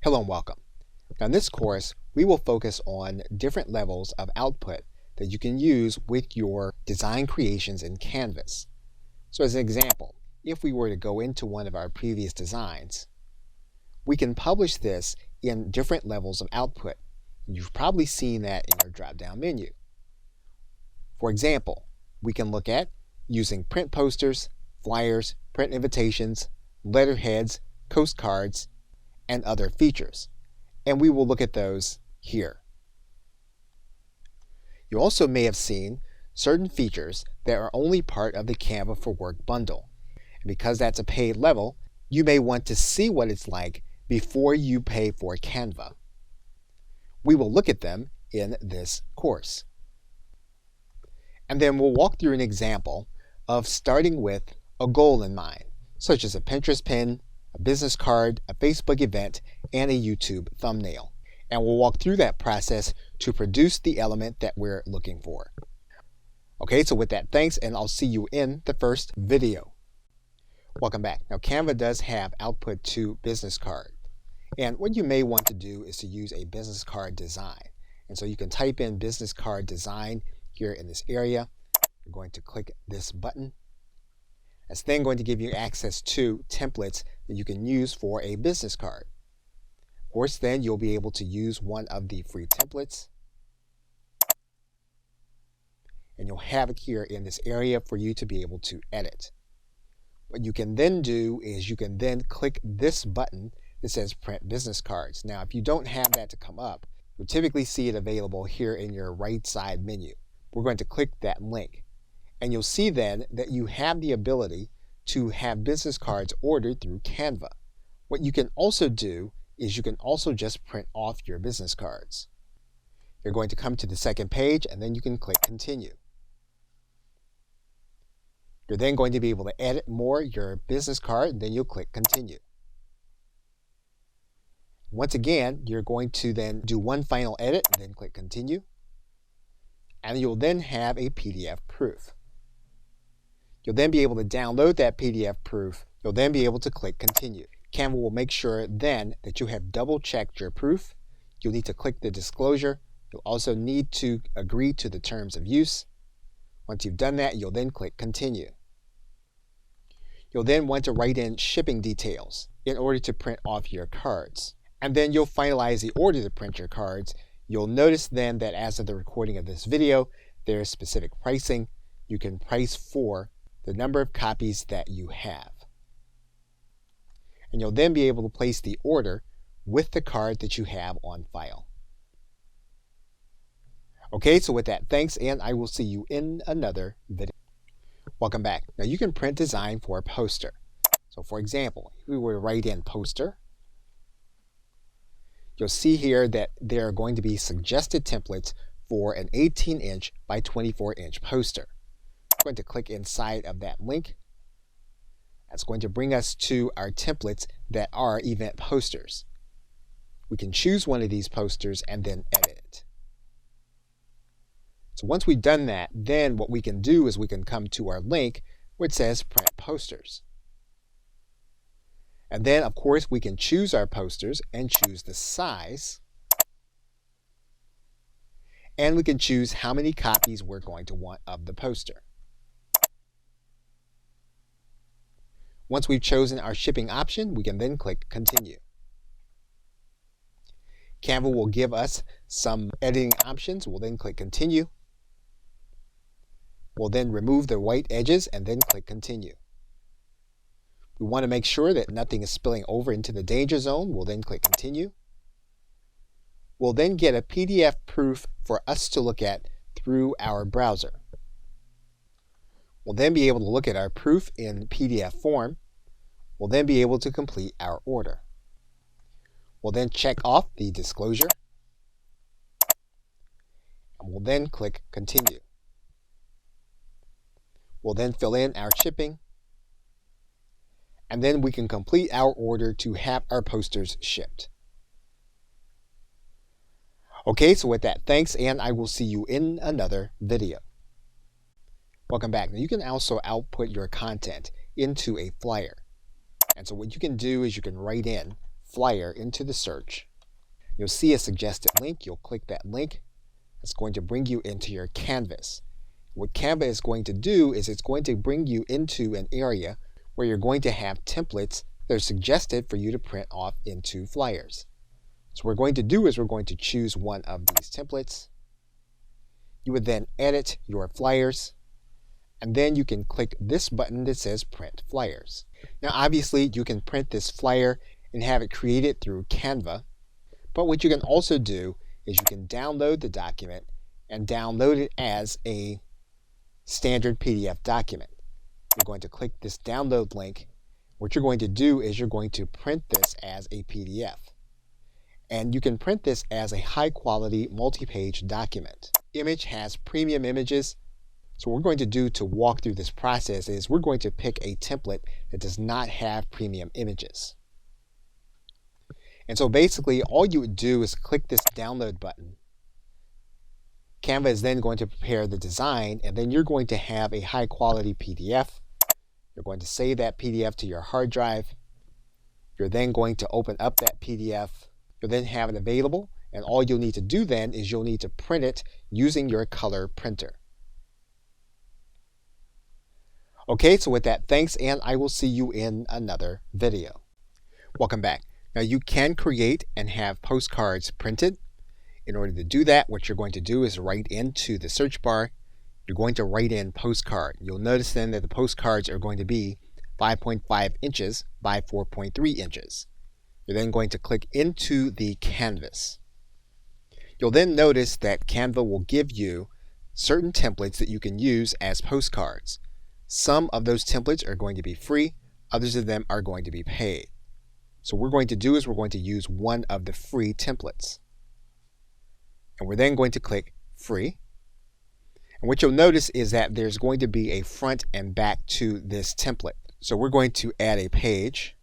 Hello and welcome. Now in this course, we will focus on different levels of output that you can use with your design creations in Canvas. So as an example, if we were to go into one of our previous designs, we can publish this in different levels of output. You've probably seen that in your drop-down menu. For example, we can look at using print posters, flyers, print invitations, letterheads, postcards, and other features. And we will look at those here. You also may have seen certain features that are only part of the Canva for Work bundle. And because that's a paid level, you may want to see what it's like before you pay for Canva. We will look at them in this course. And then we'll walk through an example of starting with a goal in mind, such as a Pinterest pin, a business card, a Facebook event, and a YouTube thumbnail. And we'll walk through that process to produce the element that we're looking for. Okay, so with that, thanks, and I'll see you in the first video. Welcome back. Now Canva does have output to business card. And what you may want to do is to use a business card design. And so you can type in business card design here in this area. You're going to click this button. It's then going to give you access to templates that you can use for a business card. Of course, then you'll be able to use one of the free templates. And you'll have it here in this area for you to be able to edit. What you can then do is you can then click this button that says Print Business Cards. Now, if you don't have that to come up, you'll typically see it available here in your right side menu. We're going to click that link. And you'll see then that you have the ability to have business cards ordered through Canva. What you can also do is you can also just print off your business cards. You're going to come to the second page and then you can click Continue. You're then going to be able to edit more your business card and then you'll click Continue. Once again, you're going to then do one final edit and then click Continue. And you'll then have a PDF proof. You'll then be able to download that PDF proof. You'll then be able to click Continue. Canva will make sure then that you have double-checked your proof. You'll need to click the disclosure. You'll also need to agree to the terms of use. Once you've done that, you'll then click Continue. You'll then want to write in shipping details in order to print off your cards. And then you'll finalize the order to print your cards. You'll notice then that as of the recording of this video, there is specific pricing. You can price for the number of copies that you have. And you'll then be able to place the order with the card that you have on file. Okay, so with that, thanks, and I will see you in another video. Welcome back. Now you can print design for a poster. So for example, if we were to write in poster, you'll see here that there are going to be suggested templates for an 18-inch by 24-inch poster. I'm going to click inside of that link. That's going to bring us to our templates that are event posters. We can choose one of these posters and then edit it. So once we've done that, then what we can do is we can come to our link where it says Print Posters. And then, of course, we can choose our posters and choose the size. And we can choose how many copies we're going to want of the poster. Once we've chosen our shipping option, we can then click Continue. Canva will give us some editing options. We'll then click Continue. We'll then remove the white edges and then click Continue. We want to make sure that nothing is spilling over into the danger zone. We'll then click Continue. We'll then get a PDF proof for us to look at through our browser. We'll then be able to look at our proof in PDF form. We'll then be able to complete our order. We'll then check off the disclosure. And we'll then click Continue. We'll then fill in our shipping. And then we can complete our order to have our posters shipped. Okay, so with that, thanks, and I will see you in another video. Welcome back. Now you can also output your content into a flyer. And so what you can do is you can write in flyer into the search, you'll see a suggested link. You'll click that link. It's going to bring you into your canvas. What Canva is going to do is it's going to bring you into an area where you're going to have templates that are suggested for you to print off into flyers. So what we're going to do is we're going to choose one of these templates. You would then edit your flyers, and then you can click this button that says Print Flyers. Now obviously you can print this flyer and have it created through Canva, but what you can also do is you can download the document and download it as a standard PDF document. You're going to click this download link. What you're going to do is you're going to print this as a PDF. And you can print this as a high quality multi-page document. Image has premium images. So what we're going to do to walk through this process is we're going to pick a template that does not have premium images. And so basically all you would do is click this download button. Canva is then going to prepare the design, and then you're going to have a high quality PDF. You're going to save that PDF to your hard drive. You're then going to open up that PDF. You'll then have it available, and all you'll need to do then is you'll need to print it using your color printer. Okay, so with that, thanks, and I will see you in another video. Welcome back. Now you can create and have postcards printed. In order to do that, what you're going to do is write into the search bar. You're going to write in postcard. You'll notice then that the postcards are going to be 5.5 inches by 4.3 inches. You're then going to click into the canvas. You'll then notice that Canva will give you certain templates that you can use as postcards. Some of those templates are going to be free, others of them are going to be paid. So what we're going to do is we're going to use one of the free templates. And we're then going to click free. And what you'll notice is that there's going to be a front and back to this template. So we're going to add a page,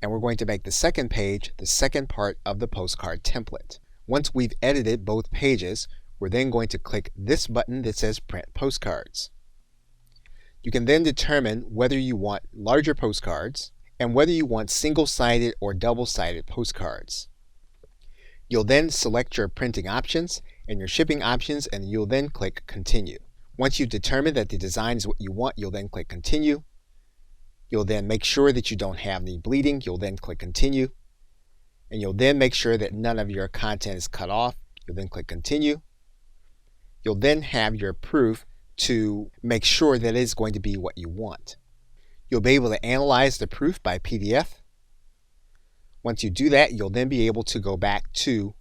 and we're going to make the second page the second part of the postcard template. Once we've edited both pages, we're then going to click this button that says Print Postcards. You can then determine whether you want larger postcards and whether you want single-sided or double-sided postcards. You'll then select your printing options and your shipping options, and you'll then click Continue. Once you've determined that the design is what you want, you'll then click Continue. You'll then make sure that you don't have any bleeding. You'll then click Continue. And you'll then make sure that none of your content is cut off. You'll then click Continue. You'll then have your proof to make sure that it is going to be what you want. You'll be able to analyze the proof by PDF. Once you do that, you'll then be able to go back to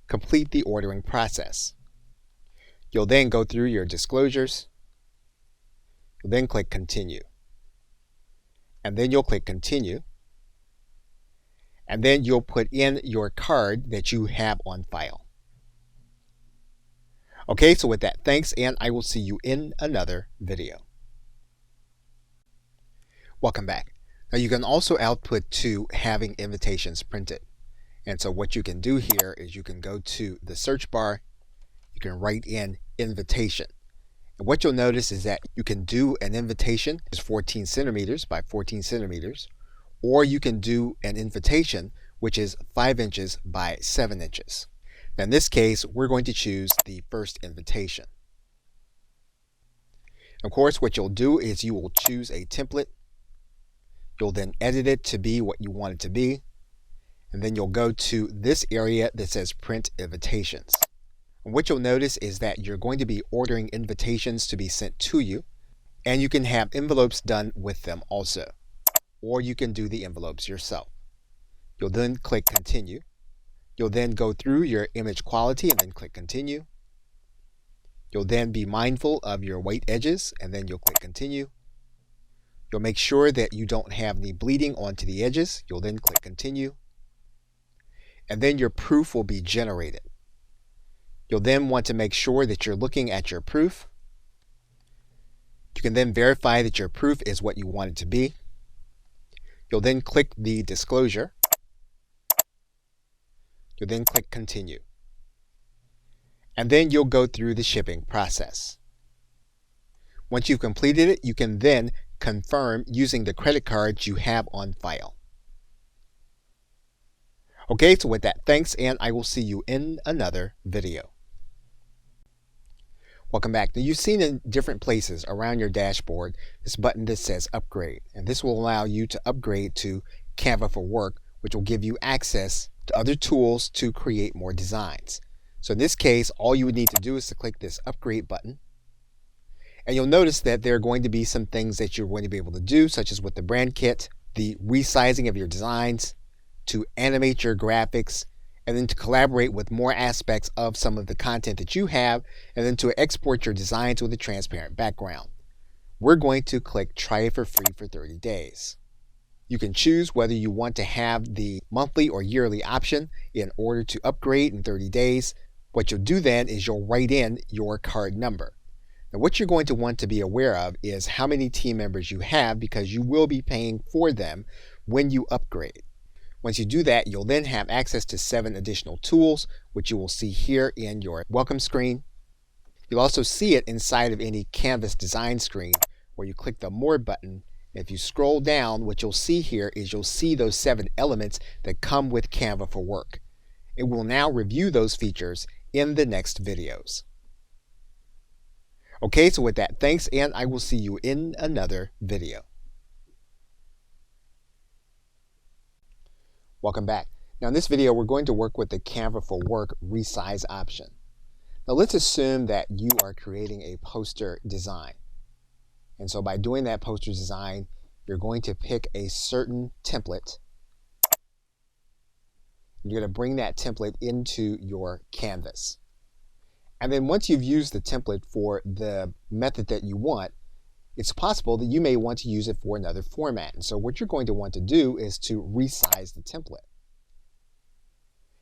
complete the ordering process. You'll then go through your disclosures. You'll then click Continue. And then you'll click Continue. And then you'll put in your card that you have on file. Okay, so with that, thanks, and I will see you in another video. Welcome back. Now you can also output to having invitations printed. And so what you can do here is you can go to the search bar, you can write in invitation. And what you'll notice is that you can do an invitation is 14 centimeters by 14 centimeters, or you can do an invitation which is 5 inches by 7 inches. Now in this case, we're going to choose the first invitation. Of course, what you'll do is you will choose a template. You'll then edit it to be what you want it to be. And then you'll go to this area that says Print Invitations. And what you'll notice is that you're going to be ordering invitations to be sent to you. And you can have envelopes done with them also. Or you can do the envelopes yourself. You'll then click Continue. You'll then go through your image quality and then click Continue. You'll then be mindful of your white edges and then you'll click Continue. You'll make sure that you don't have any bleeding onto the edges. You'll then click Continue. And then your proof will be generated. You'll then want to make sure that you're looking at your proof. You can then verify that your proof is what you want it to be. You'll then click the disclosure. You'll then click Continue. And then you'll go through the shipping process. Once you've completed it, you can then confirm using the credit cards you have on file. Okay, so with that, thanks, and I will see you in another video. Welcome back. Now, you've seen in different places around your dashboard this button that says upgrade, and this will allow you to upgrade to Canva for Work, which will give you access to other tools to create more designs. So in this case, all you would need to do is to click this upgrade button, and you'll notice that there are going to be some things that you're going to be able to do, such as with the brand kit, the resizing of your designs, to animate your graphics, and then to collaborate with more aspects of some of the content that you have, and then to export your designs with a transparent background. We're going to click try it for free for 30 days. You can choose whether you want to have the monthly or yearly option in order to upgrade in 30 days. What you'll do then is you'll write in your card number. Now, what you're going to want to be aware of is how many team members you have, because you will be paying for them when you upgrade. Once you do that, you'll then have access to 7 additional tools, which you will see here in your welcome screen. You'll also see it inside of any Canvas design screen where you click the More button. If you scroll down, what you'll see here is you'll see those 7 elements that come with Canva for Work. It will now review those features in the next videos. Okay, so with that, thanks, and I will see you in another video. Welcome back. Now in this video, we're going to work with the Canva for Work resize option. Now let's assume that you are creating a poster design. And so by doing that poster design, you're going to pick a certain template. You're going to bring that template into your canvas. And then once you've used the template for the method that you want, it's possible that you may want to use it for another format. And so what you're going to want to do is to resize the template.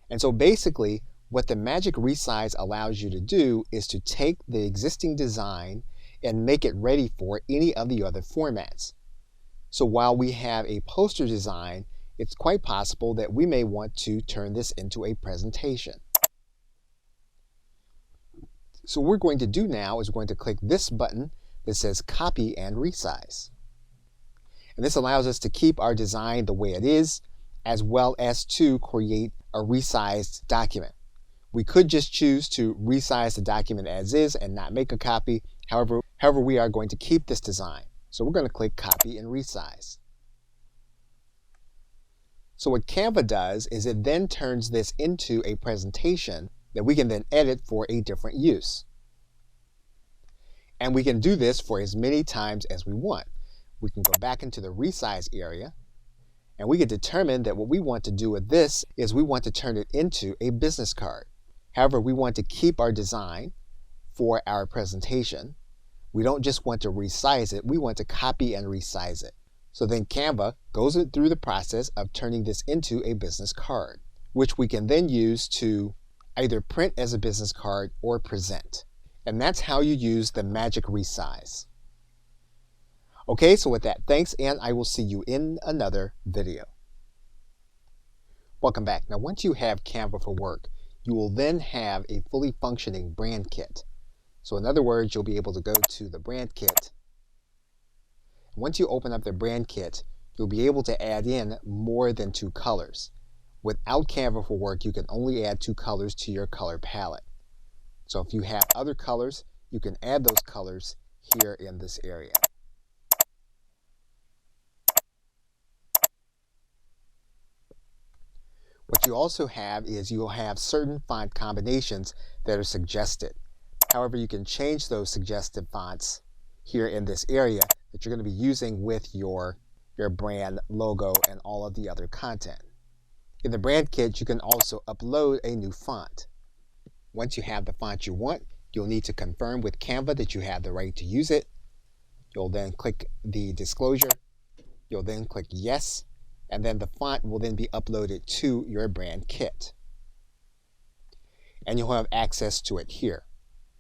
And so basically, what the magic resize allows you to do is to take the existing design and make it ready for any of the other formats. So while we have a poster design, it's quite possible that we may want to turn this into a presentation. So what we're going to do now is we're going to click this button that says copy and resize. And this allows us to keep our design the way it is, as well as to create a resized document. We could just choose to resize the document as is and not make a copy. However, we are going to keep this design. So we're going to click copy and resize. So what Canva does is it then turns this into a presentation that we can then edit for a different use. And we can do this for as many times as we want. We can go back into the resize area, and we can determine that what we want to do with this is we want to turn it into a business card. However, we want to keep our design for our presentation. We don't just want to resize it, we want to copy and resize it. So then Canva goes through the process of turning this into a business card, which we can then use to either print as a business card or present. And that's how you use the magic resize. Okay, so with that, thanks, and I will see you in another video. Welcome back. Now, once you have Canva for Work, you will then have a fully functioning brand kit. So in other words, you'll be able to go to the brand kit. Once you open up the brand kit, you'll be able to add in more than 2 colors. Without Canva for Work, you can only add 2 colors to your color palette. So if you have other colors, you can add those colors here in this area. What you also have is you'll have certain font combinations that are suggested. However, you can change those suggested fonts here in this area that you're going to be using with your brand logo and all of the other content. In the brand kit, you can also upload a new font. Once you have the font you want, you'll need to confirm with Canva that you have the right to use it. You'll then click the disclosure. You'll then click yes, and then the font will then be uploaded to your brand kit. And you'll have access to it here.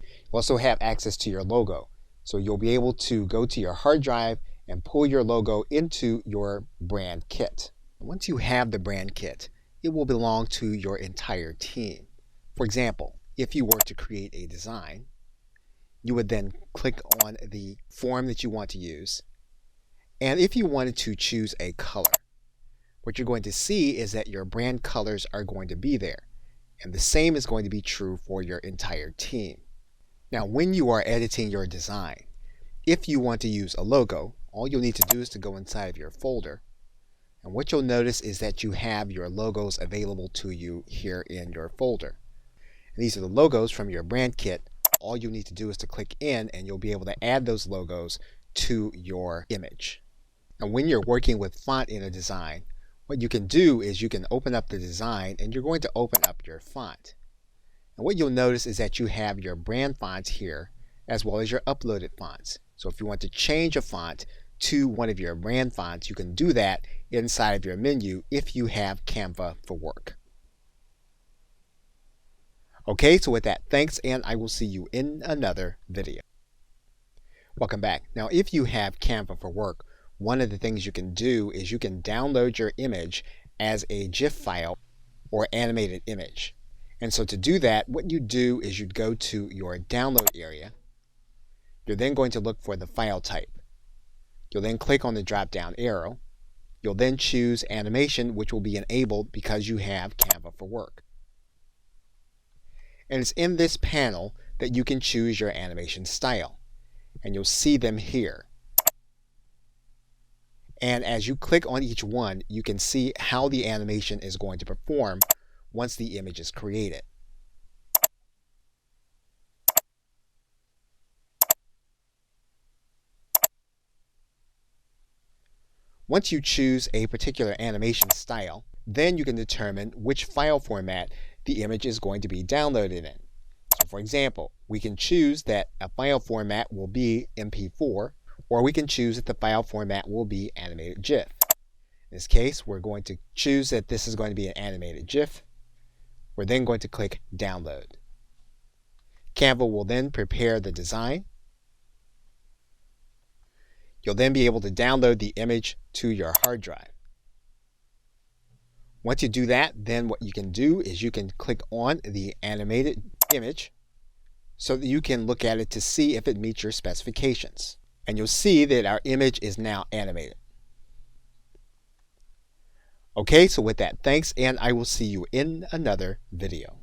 You'll also have access to your logo. So you'll be able to go to your hard drive and pull your logo into your brand kit. Once you have the brand kit, it will belong to your entire team. For example, if you were to create a design, you would then click on the form that you want to use. And if you wanted to choose a color, what you're going to see is that your brand colors are going to be there. And the same is going to be true for your entire team. Now, when you are editing your design, if you want to use a logo, all you'll need to do is to go inside of your folder. And what you'll notice is that you have your logos available to you here in your folder. And these are the logos from your brand kit. All you need to do is to click in and you'll be able to add those logos to your image. And when you're working with font in a design, what you can do is you can open up the design and you're going to open up your font. And what you'll notice is that you have your brand fonts here as well as your uploaded fonts. So if you want to change a font to one of your brand fonts, you can do that inside of your menu if you have Canva for Work. Okay, so with that, thanks, and I will see you in another video. Welcome back. Now, if you have Canva for Work, one of the things you can do is you can download your image as a GIF file or animated image. And so to do that, what you do is you'd go to your download area. You're then going to look for the file type. You'll then click on the drop-down arrow. You'll then choose animation, which will be enabled because you have Canva for Work. And it's in this panel that you can choose your animation style. And you'll see them here. And as you click on each one, you can see how the animation is going to perform once the image is created. Once you choose a particular animation style, then you can determine which file format the image is going to be downloaded in. So for example, we can choose that a file format will be MP4, or we can choose that the file format will be animated GIF. In this case, we're going to choose that this is going to be an animated GIF. We're then going to click Download. Canva will then prepare the design. You'll then be able to download the image to your hard drive. Once you do that, then what you can do is you can click on the animated image so that you can look at it to see if it meets your specifications. And you'll see that our image is now animated. Okay, so with that, thanks, and I will see you in another video.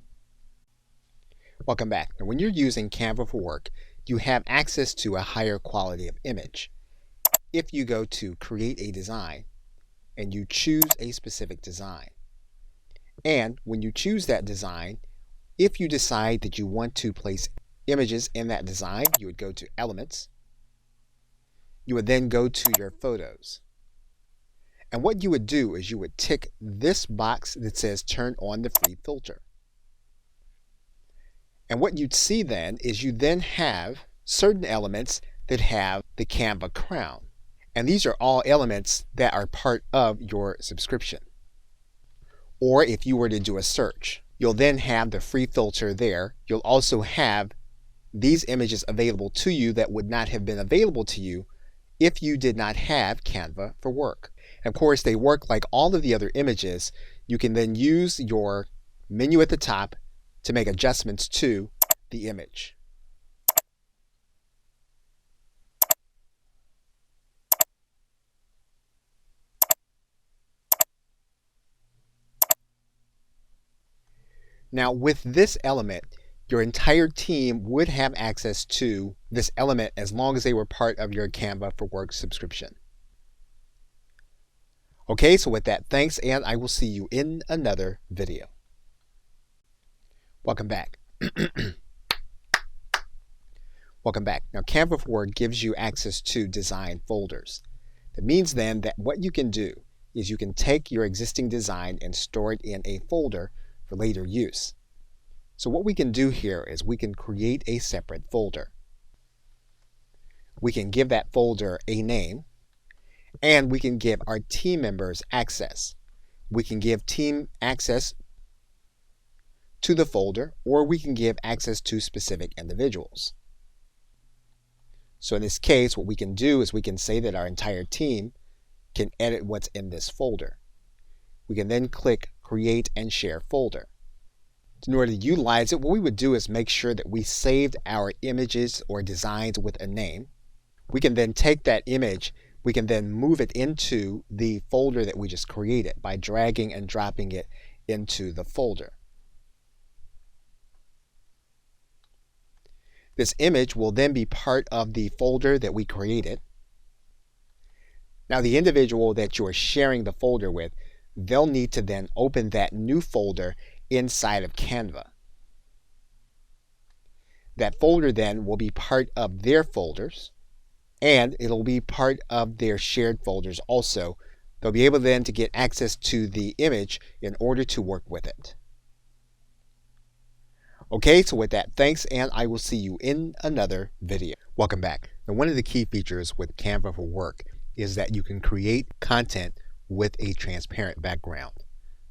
Welcome back. Now, when you're using Canva for Work, you have access to a higher quality of image. If you go to Create a Design and you choose a specific design, and when you choose that design, if you decide that you want to place images in that design, you would go to Elements. You would then go to your photos. And what you would do is you would tick this box that says turn on the free filter. And what you'd see then is you then have certain elements that have the Canva crown. And these are all elements that are part of your subscription. Or if you were to do a search, you'll then have the free filter there. You'll also have these images available to you that would not have been available to you if you did not have Canva for Work. And of course, they work like all of the other images. You can then use your menu at the top to make adjustments to the image. Now, with this element, your entire team would have access to this element as long as they were part of your Canva for Work subscription. Okay, so with that, thanks, and I will see you in another video. Welcome back. Welcome back. Now, Canva for Work gives you access to design folders. That means then that what you can do is you can take your existing design and store it in a folder for later use. So what we can do here is we can create a separate folder. We can give that folder a name, and we can give our team members access. We can give team access to the folder, or we can give access to specific individuals. So in this case, what we can do is we can say that our entire team can edit what's in this folder. We can then click Create and Share Folder. In order to utilize it, what we would do is make sure that we saved our images or designs with a name. We can then take that image, we can then move it into the folder that we just created by dragging and dropping it into the folder. This image will then be part of the folder that we created. Now the individual that you are sharing the folder with, they'll need to then open that new folder inside of Canva. That folder then will be part of their folders, and it'll be part of their shared folders also. They'll be able then to get access to the image in order to work with it. Okay, so with that, thanks, and I will see you in another video. Welcome back. Now, one of the key features with Canva for Work is that you can create content with a transparent background.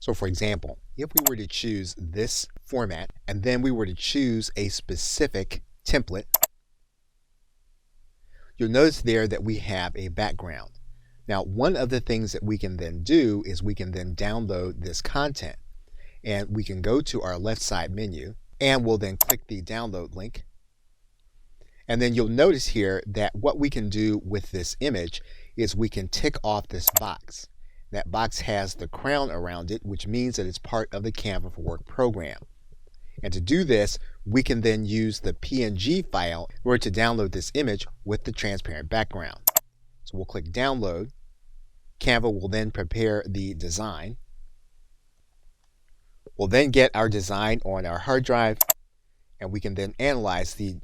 So for example, if we were to choose this format and then we were to choose a specific template, you'll notice there that we have a background. Now, one of the things that we can then do is we can then download this content, and we can go to our left side menu and we'll then click the download link. And then you'll notice here that what we can do with this image is we can tick off this box. That box has the crown around it, which means that it's part of the Canva for Work program. And to do this, we can then use the PNG file in order to download this image with the transparent background. So we'll click download. Canva will then prepare the design. We'll then get our design on our hard drive, and we can then analyze the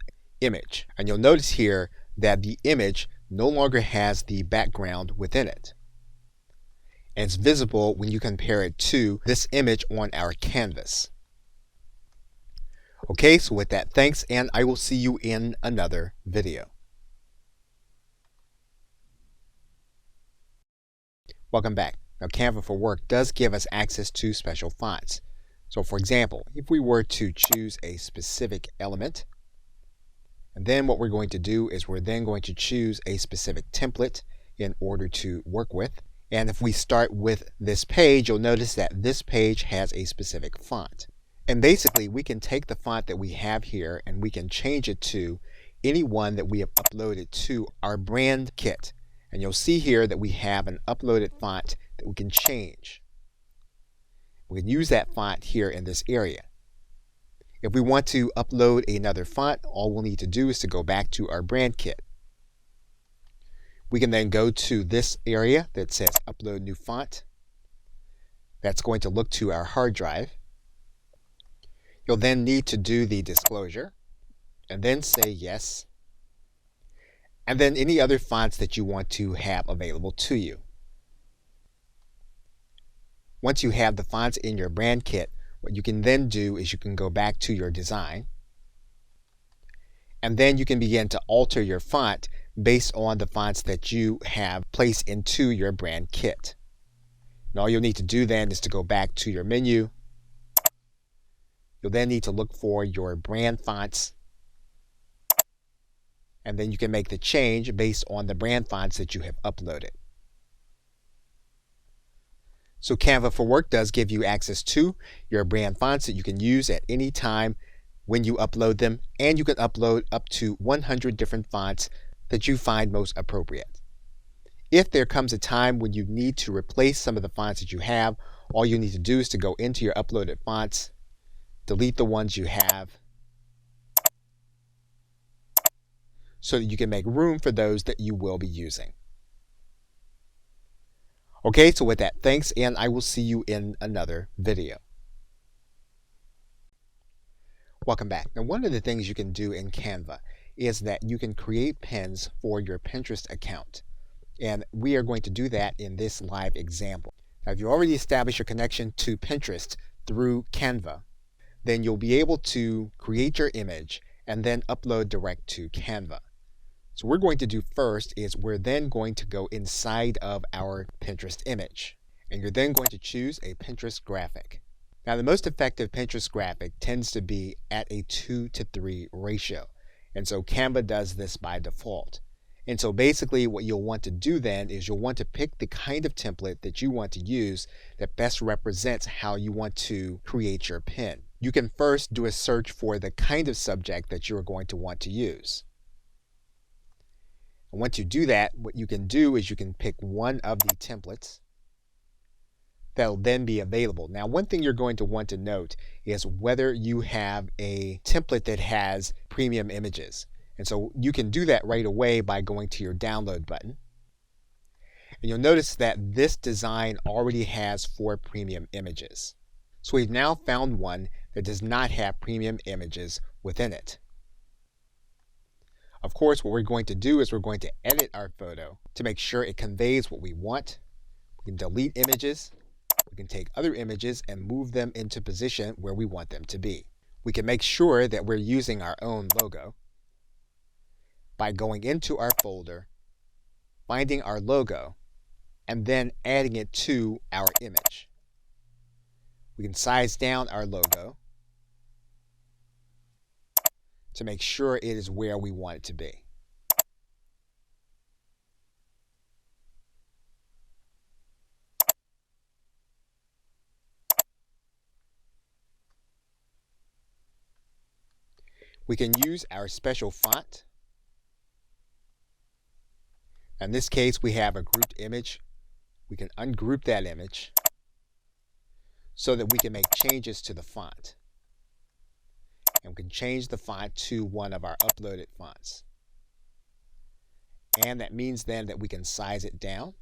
image. And you'll notice here that the image no longer has the background within it. And it's visible when you compare it to this image on our canvas. Okay, so with that, thanks, and I will see you in another video. Welcome back. Now, Canva for Work does give us access to special fonts. So for example, if we were to choose a specific element, and then what we're going to do is we're then going to choose a specific template in order to work with. And if we start with this page, you'll notice that this page has a specific font. And basically, we can take the font that we have here and we can change it to any one that we have uploaded to our brand kit. And you'll see here that we have an uploaded font that we can change. We can use that font here in this area. If we want to upload another font, all we'll need to do is to go back to our brand kit. We can then go to this area that says upload new font. That's going to look to our hard drive. You'll then need to do the disclosure and then say yes. And then any other fonts that you want to have available to you. Once you have the fonts in your brand kit, what you can then do is you can go back to your design, and then you can begin to alter your font based on the fonts that you have placed into your brand kit. And all you'll need to do then is to go back to your menu. You'll then need to look for your brand fonts, and then you can make the change based on the brand fonts that you have uploaded. So Canva for Work does give you access to your brand fonts that you can use at any time when you upload them, and you can upload up to 100 different fonts that you find most appropriate. If there comes a time when you need to replace some of the fonts that you have, all you need to do is to go into your uploaded fonts, delete the ones you have, so that you can make room for those that you will be using. Okay, so with that, thanks, and I will see you in another video. Welcome back. Now, one of the things you can do in Canva is that you can create pins for your Pinterest account. And we are going to do that in this live example. Now, if you already established your connection to Pinterest through Canva, then you'll be able to create your image and then upload direct to Canva. So what we're going to do first is we're then going to go inside of our Pinterest image. And you're then going to choose a Pinterest graphic. Now, the most effective Pinterest graphic tends to be at a 2:3 ratio. And so Canva does this by default. And so basically what you'll want to do then is you'll want to pick the kind of template that you want to use that best represents how you want to create your pin. You can first do a search for the kind of subject that you're going to want to use. And once you do that, what you can do is you can pick one of the templates that'll then be available. Now, one thing you're going to want to note is whether you have a template that has premium images. And so you can do that right away by going to your download button. And you'll notice that this design already has 4 premium images. So we've now found one that does not have premium images within it. Of course, what we're going to do is we're going to edit our photo to make sure it conveys what we want. We can delete images. We can take other images and move them into position where we want them to be. We can make sure that we're using our own logo by going into our folder, finding our logo, and then adding it to our image. We can size down our logo to make sure it is where we want it to be. We can use our special font. In this case, we have a grouped image. We can ungroup that image so that we can make changes to the font. And we can change the font to one of our uploaded fonts. And that means then that we can size it down.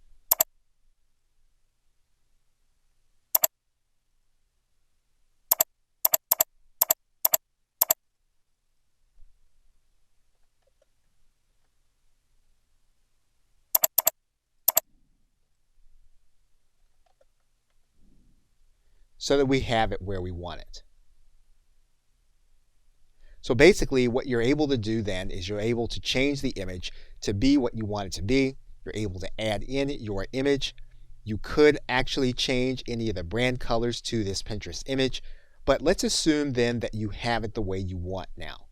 So that we have it where we want it. So basically what you're able to do then is you're able to change the image to be what you want it to be. You're able to add in your image. You could actually change any of the brand colors to this Pinterest image, but let's assume then that you have it the way you want now.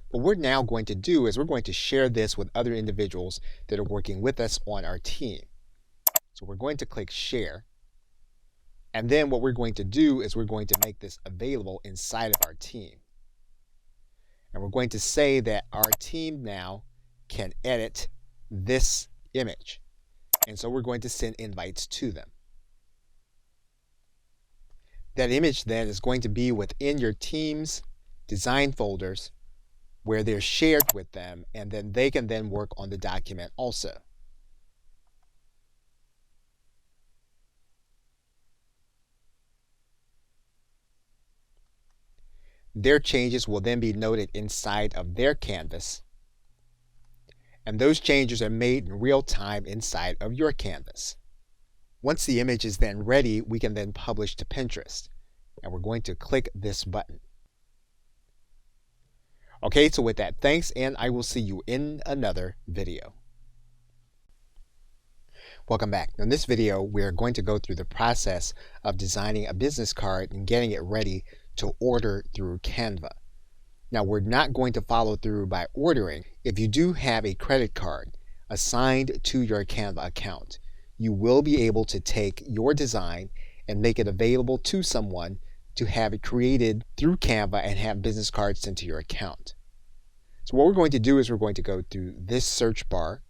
What we're now going to do is we're going to share this with other individuals that are working with us on our team. So we're going to click share. And then what we're going to do is we're going to make this available inside of our team. And we're going to say that our team now can edit this image. And so we're going to send invites to them. That image then is going to be within your team's design folders where they're shared with them, and then they can then work on the document also. Their changes will then be noted inside of their canvas, and those changes are made in real time inside of your canvas. Once the image is then ready, we can then publish to Pinterest, and we're going to click this button. Okay, so with that, thanks, and I will see you in another video. Welcome back. In this video, we're going to go through the process of designing a business card and getting it ready to order through Canva. Now, we're not going to follow through by ordering. If you do have a credit card assigned to your Canva account, you will be able to take your design and make it available to someone to have it created through Canva and have business cards sent to your account. So what we're going to do is we're going to go through this search bar.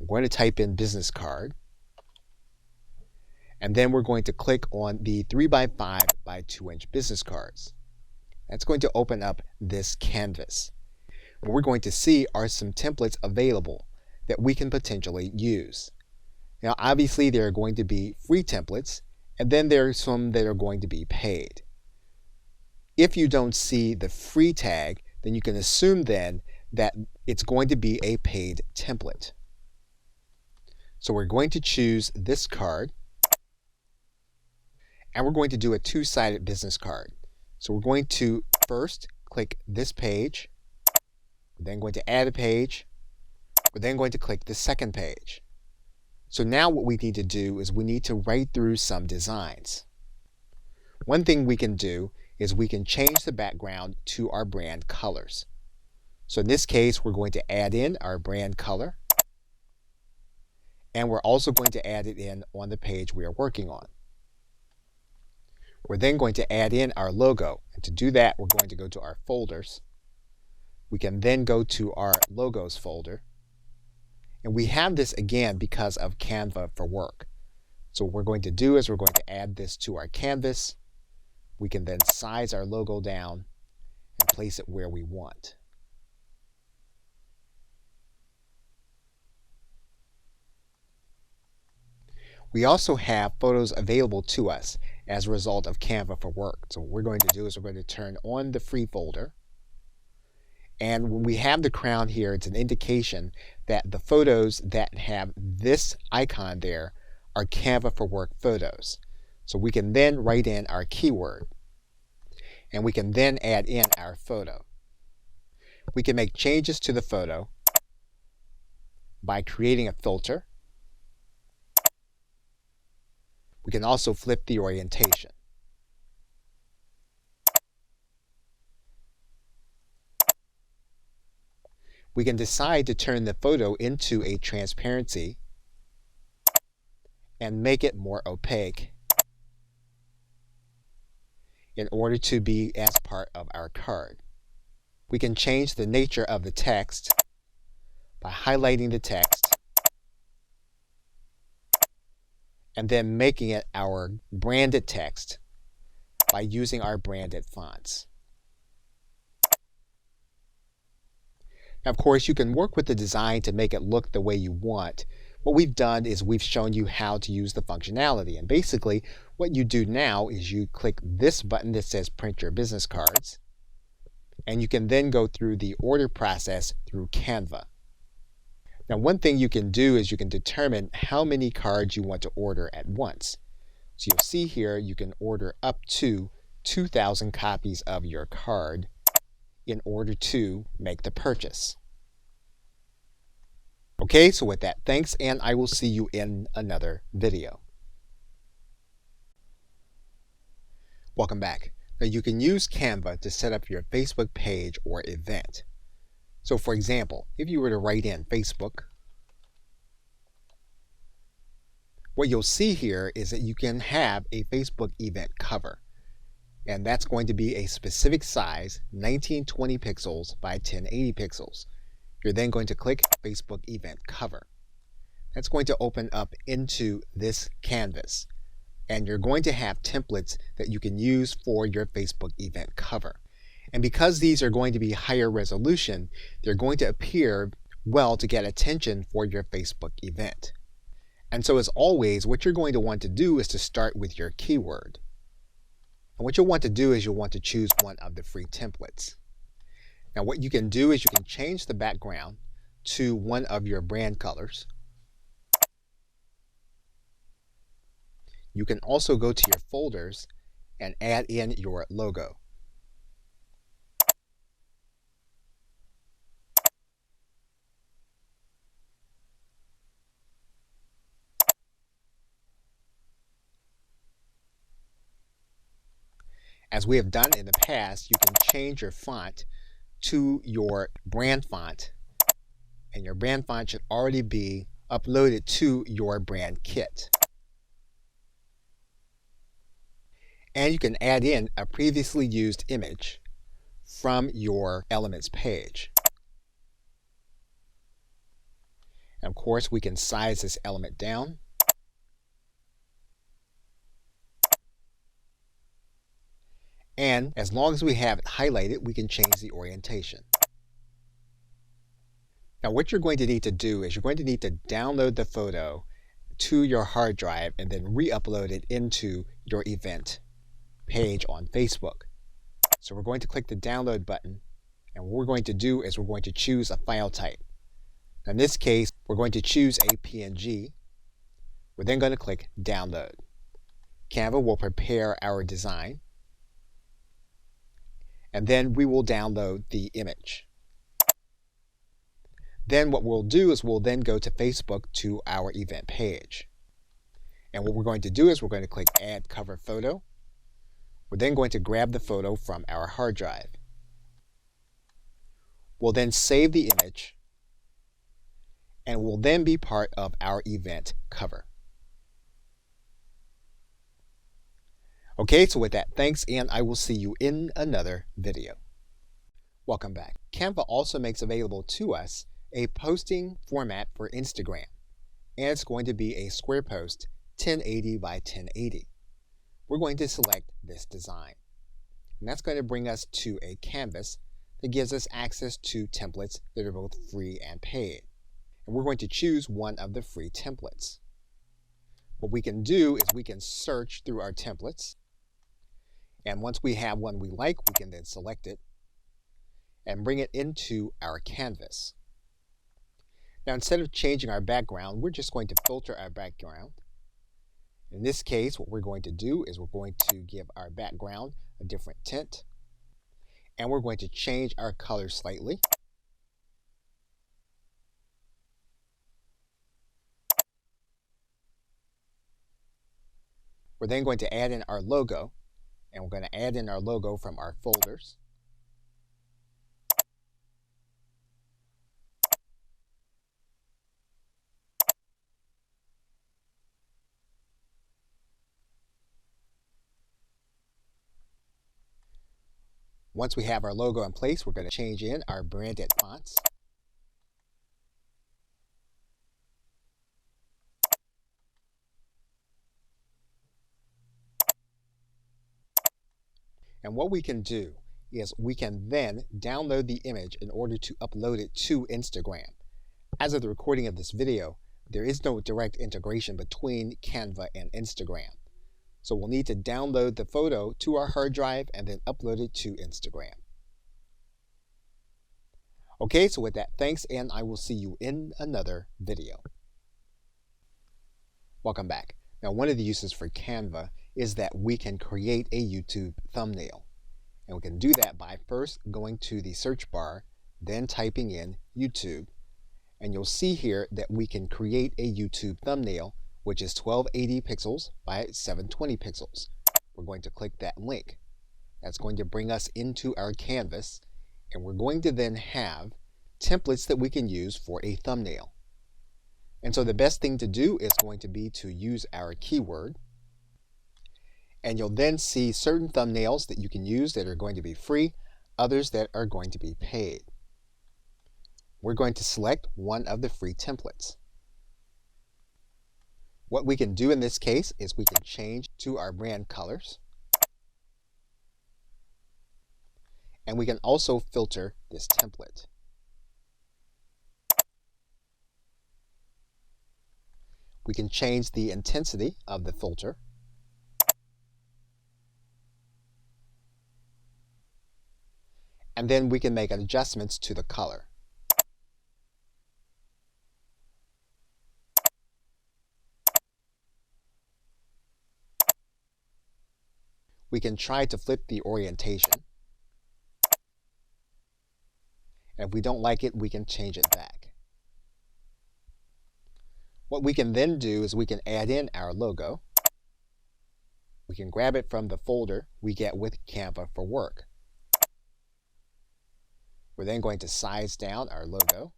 I'm going to type in business card. And then we're going to click on the 3x5 by 2 inch business cards. That's going to open up this canvas. What we're going to see are some templates available that we can potentially use. Now, obviously, there are going to be free templates, and then there are some that are going to be paid. If you don't see the free tag, then you can assume then that it's going to be a paid template. So we're going to choose this card. And we're going to do a two-sided business card. So we're going to first click this page. We're then going to add a page. We're then going to click the second page. So now what we need to do is we need to write through some designs. One thing we can do is we can change the background to our brand colors. So in this case, we're going to add in our brand color. And we're also going to add it in on the page we are working on. We're then going to add in our logo. And to do that, we're going to go to our folders. We can then go to our logos folder. And we have this again because of Canva for Work. So what we're going to do is we're going to add this to our canvas. We can then size our logo down and place it where we want. We also have photos available to us as a result of Canva for Work. So what we're going to do is we're going to turn on the free folder. And when we have the crown here, it's an indication that the photos that have this icon there are Canva for Work photos. So we can then write in our keyword. And we can then add in our photo. We can make changes to the photo by creating a filter. We can also flip the orientation. We can decide to turn the photo into a transparency and make it more opaque in order to be as part of our card. We can change the nature of the text by highlighting the text and then making it our branded text by using our branded fonts. Now, of course, you can work with the design to make it look the way you want. What we've done is we've shown you how to use the functionality. And basically, what you do now is you click this button that says Print Your Business Cards, and you can then go through the order process through Canva. Now, one thing you can do is you can determine how many cards you want to order at once. So you'll see here you can order up to 2,000 copies of your card in order to make the purchase. Okay, so with that, thanks, and I will see you in another video. Welcome back. Now you can use Canva to set up your Facebook page or event. So for example, if you were to write in Facebook, what you'll see here is that you can have a Facebook event cover. And that's going to be a specific size, 1920 pixels by 1080 pixels. You're then going to click Facebook event cover. That's going to open up into this canvas. And you're going to have templates that you can use for your Facebook event cover. And because these are going to be higher resolution, they're going to appear well to get attention for your Facebook event. And so as always, what you're going to want to do is to start with your keyword. And what you'll want to do is you'll want to choose one of the free templates. Now what you can do is you can change the background to one of your brand colors. You can also go to your folders and add in your logo. As we have done in the past, you can change your font to your brand font, and your brand font should already be uploaded to your brand kit. And you can add in a previously used image from your Elements page. And of course, we can size this element down. And as long as we have it highlighted, we can change the orientation. Now what you're going to need to do is you're going to need to download the photo to your hard drive and then re-upload it into your event page on Facebook. So we're going to click the download button, and what we're going to do is we're going to choose a file type. In this case, we're going to choose a PNG. We're then going to click download. Canva will prepare our design, and then we will download the image. Then what we'll do is we'll then go to Facebook to our event page. And what we're going to do is we're going to click Add Cover Photo. We're then going to grab the photo from our hard drive. We'll then save the image, and will then be part of our event cover. Okay, so with that, thanks, and I will see you in another video. Welcome back. Canva also makes available to us a posting format for Instagram, and it's going to be a square post 1080 by 1080. We're going to select this design, and that's going to bring us to a canvas that gives us access to templates that are both free and paid. And we're going to choose one of the free templates. What we can do is we can search through our templates, and once we have one we like, we can then select it and bring it into our canvas. Now, instead of changing our background, we're just going to filter our background. In this case, what we're going to do is we're going to give our background a different tint, and we're going to change our color slightly. We're then going to add in our logo, and we're going to add in our logo from our folders. Once we have our logo in place, we're going to change in our branded fonts. And what we can do is we can then download the image in order to upload it to Instagram. As of the recording of this video, there is no direct integration between Canva and Instagram. So we'll need to download the photo to our hard drive and then upload it to Instagram. Okay, so with that, thanks, and I will see you in another video. Welcome back. Now, one of the uses for Canva is that we can create a YouTube thumbnail. And we can do that by first going to the search bar, then typing in YouTube. And you'll see here that we can create a YouTube thumbnail, which is 1280 pixels by 720 pixels. We're going to click that link. That's going to bring us into our canvas, and we're going to then have templates that we can use for a thumbnail. And so the best thing to do is going to be to use our keyword, and you'll then see certain thumbnails that you can use that are going to be free, others that are going to be paid. We're going to select one of the free templates. What we can do in this case is we can change to our brand colors, and we can also filter this template. We can change the intensity of the filter, and then we can make adjustments to the color. We can try to flip the orientation. And if we don't like it, we can change it back. What we can then do is we can add in our logo. We can grab it from the folder we get with Canva for Work. We're then going to size down our logo.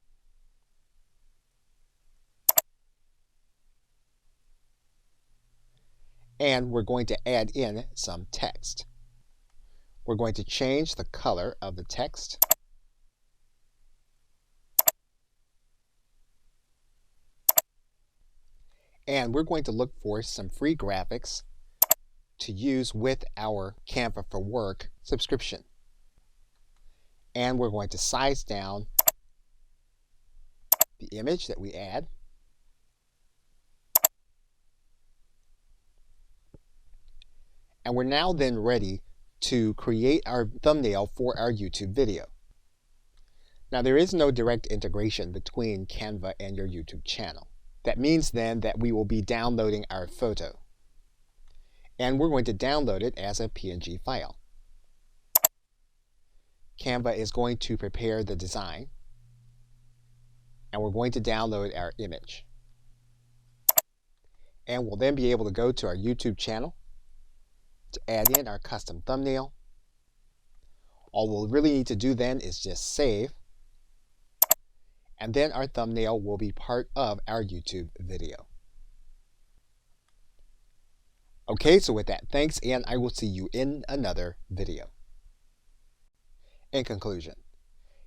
And we're going to add in some text. We're going to change the color of the text. And we're going to look for some free graphics to use with our Canva for Work subscription. And we're going to size down the image that we add. And we're now then ready to create our thumbnail for our YouTube video. Now, there is no direct integration between Canva and your YouTube channel. That means then that we will be downloading our photo. And we're going to download it as a PNG file. Canva is going to prepare the design, and we're going to download our image. And we'll then be able to go to our YouTube channel to add in our custom thumbnail. All we'll really need to do then is just save, and then our thumbnail will be part of our YouTube video. Okay, so with that, thanks, and I will see you in another video. In conclusion,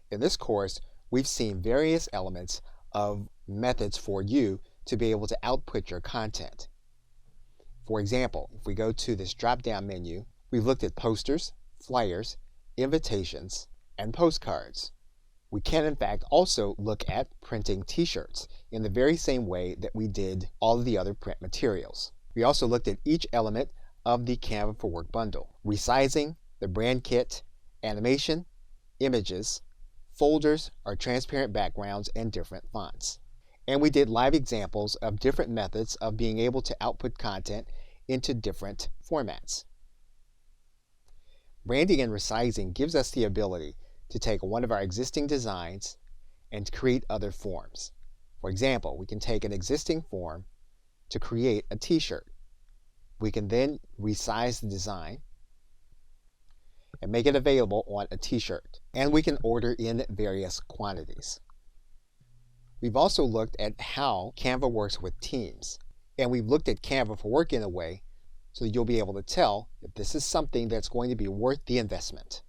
in this course, we've seen various elements of methods for you to be able to output your content. For example, if we go to this drop-down menu, we've looked at posters, flyers, invitations, and postcards. We can in fact also look at printing t-shirts in the very same way that we did all of the other print materials. We also looked at each element of the Canva for Work bundle: resizing, the brand kit, animation, images, folders, our transparent backgrounds, and different fonts. And we did live examples of different methods of being able to output content into different formats. Branding and resizing gives us the ability to take one of our existing designs and create other forms. For example, we can take an existing form to create a t-shirt. We can then resize the design and make it available on a t-shirt. And we can order in various quantities. We've also looked at how Canva works with teams. And we've looked at Canva for Work in a way so that you'll be able to tell if this is something that's going to be worth the investment.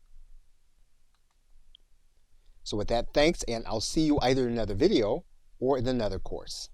So with that, thanks, and I'll see you either in another video or in another course.